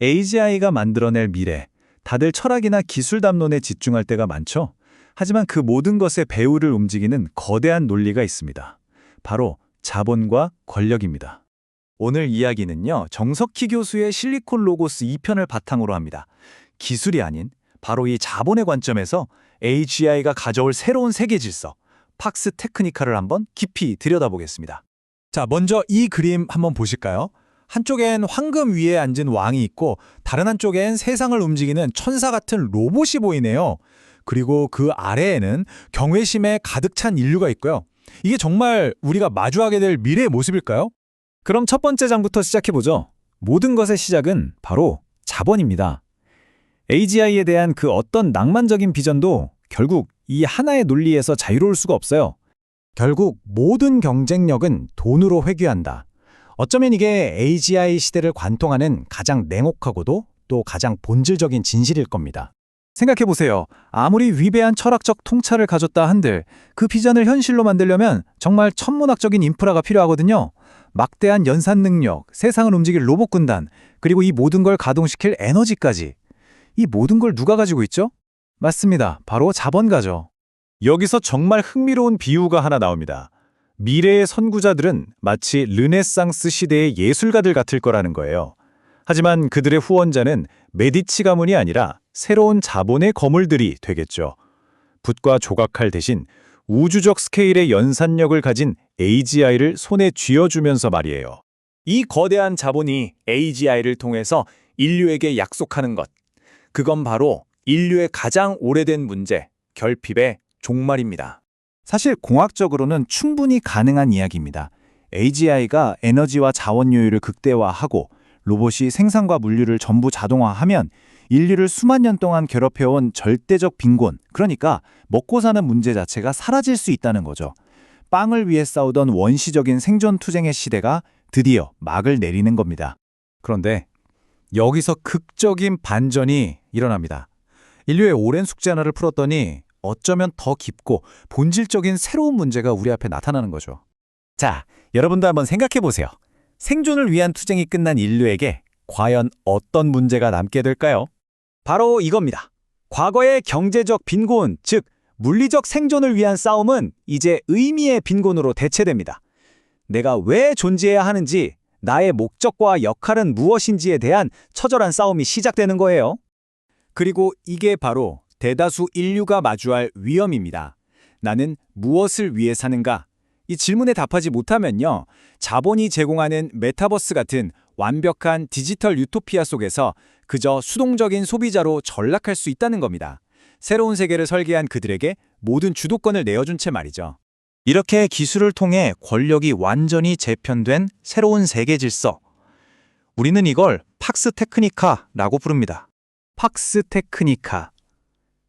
AGI가 만들어낼 미래, 다들 철학이나 기술 담론에 집중할 때가 많죠? 하지만 그 모든 것의 배후를 움직이는 거대한 논리가 있습니다. 바로 자본과 권력입니다. 오늘 이야기는요, 정석희 교수의 실리콘 로고스 2편을 바탕으로 합니다. 기술이 아닌 바로 이 자본의 관점에서 AGI가 가져올 새로운 세계 질서, 팍스 테크니카를 한번 깊이 들여다보겠습니다. 자, 먼저 이 그림 한번 보실까요? 한쪽엔 황금 위에 앉은 왕이 있고 다른 한쪽엔 세상을 움직이는 천사 같은 로봇이 보이네요. 그리고 그 아래에는 경외심에 가득 찬 인류가 있고요. 이게 정말 우리가 마주하게 될 미래의 모습일까요? 그럼 첫 번째 장부터 시작해보죠. 모든 것의 시작은 바로 자본입니다. AGI에 대한 그 어떤 낭만적인 비전도 결국 이 하나의 논리에서 자유로울 수가 없어요. 결국 모든 경쟁력은 돈으로 회귀한다. 어쩌면 이게 AGI 시대를 관통하는 가장 냉혹하고도 또 가장 본질적인 진실일 겁니다. 생각해보세요. 아무리 위대한 철학적 통찰을 가졌다 한들 그 비전을 현실로 만들려면 정말 천문학적인 인프라가 필요하거든요. 막대한 연산 능력, 세상을 움직일 로봇 군단, 그리고 이 모든 걸 가동시킬 에너지까지. 이 모든 걸 누가 가지고 있죠? 맞습니다. 바로 자본가죠. 여기서 정말 흥미로운 비유가 하나 나옵니다. 미래의 선구자들은 마치 르네상스 시대의 예술가들 같을 거라는 거예요. 하지만 그들의 후원자는 메디치 가문이 아니라 새로운 자본의 거물들이 되겠죠. 붓과 조각칼 대신 우주적 스케일의 연산력을 가진 AGI를 손에 쥐어주면서 말이에요. 이 거대한 자본이 AGI를 통해서 인류에게 약속하는 것. 그건 바로 인류의 가장 오래된 문제, 결핍의 종말입니다. 사실 공학적으로는 충분히 가능한 이야기입니다. AGI가 에너지와 자원 요율을 극대화하고 로봇이 생산과 물류를 전부 자동화하면 인류를 수만 년 동안 괴롭혀온 절대적 빈곤, 그러니까 먹고 사는 문제 자체가 사라질 수 있다는 거죠. 빵을 위해 싸우던 원시적인 생존 투쟁의 시대가 드디어 막을 내리는 겁니다. 그런데 여기서 극적인 반전이 일어납니다. 인류의 오랜 숙제 하나를 풀었더니 어쩌면 더 깊고 본질적인 새로운 문제가 우리 앞에 나타나는 거죠. 자, 여러분도 한번 생각해 보세요. 생존을 위한 투쟁이 끝난 인류에게 과연 어떤 문제가 남게 될까요? 바로 이겁니다. 과거의 경제적 빈곤, 즉 물리적 생존을 위한 싸움은 이제 의미의 빈곤으로 대체됩니다. 내가 왜 존재해야 하는지, 나의 목적과 역할은 무엇인지에 대한 처절한 싸움이 시작되는 거예요. 그리고 이게 바로 대다수 인류가 마주할 위험입니다. 나는 무엇을 위해 사는가? 이 질문에 답하지 못하면요, 자본이 제공하는 메타버스 같은 완벽한 디지털 유토피아 속에서 그저 수동적인 소비자로 전락할 수 있다는 겁니다. 새로운 세계를 설계한 그들에게 모든 주도권을 내어준 채 말이죠. 이렇게 기술을 통해 권력이 완전히 재편된 새로운 세계 질서. 우리는 이걸 팍스 테크니카라고 부릅니다. 팍스 테크니카.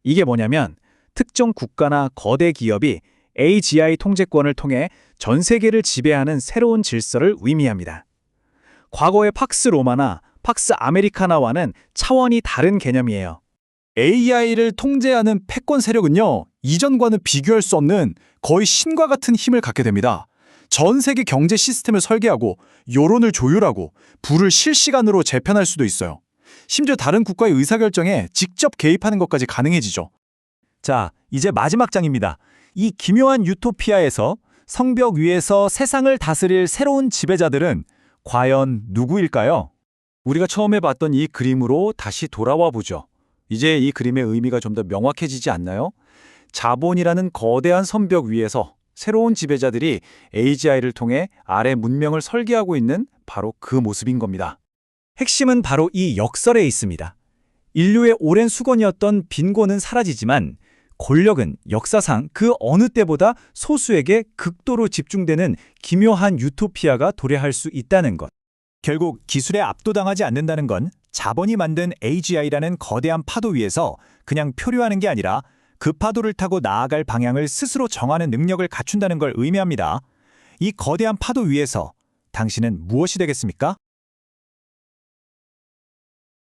이게 뭐냐면 특정 국가나 거대 기업이 AGI 통제권을 통해 전 세계를 지배하는 새로운 질서를 의미합니다. 과거의 팍스 로마나 팍스 아메리카나와는 차원이 다른 개념이에요. AI를 통제하는 패권 세력은요, 이전과는 비교할 수 없는 거의 신과 같은 힘을 갖게 됩니다. 전 세계 경제 시스템을 설계하고 여론을 조율하고 부를 실시간으로 재편할 수도 있어요. 심지어 다른 국가의 의사결정에 직접 개입하는 것까지 가능해지죠. 자, 이제 마지막 장입니다. 이 기묘한 유토피아에서 성벽 위에서 세상을 다스릴 새로운 지배자들은 과연 누구일까요? 우리가 처음에 봤던 이 그림으로 다시 돌아와 보죠. 이제 이 그림의 의미가 좀 더 명확해지지 않나요? 자본이라는 거대한 선벽 위에서 새로운 지배자들이 AGI를 통해 아래 문명을 설계하고 있는 바로 그 모습인 겁니다. 핵심은 바로 이 역설에 있습니다. 인류의 오랜 수건이었던 빈곤은 사라지지만 권력은 역사상 그 어느 때보다 소수에게 극도로 집중되는 기묘한 유토피아가 도래할 수 있다는 것. 결국 기술에 압도당하지 않는다는 건 자본이 만든 AGI라는 거대한 파도 위에서 그냥 표류하는 게 아니라 그 파도를 타고 나아갈 방향을 스스로 정하는 능력을 갖춘다는 걸 의미합니다. 이 거대한 파도 위에서 당신은 무엇이 되겠습니까?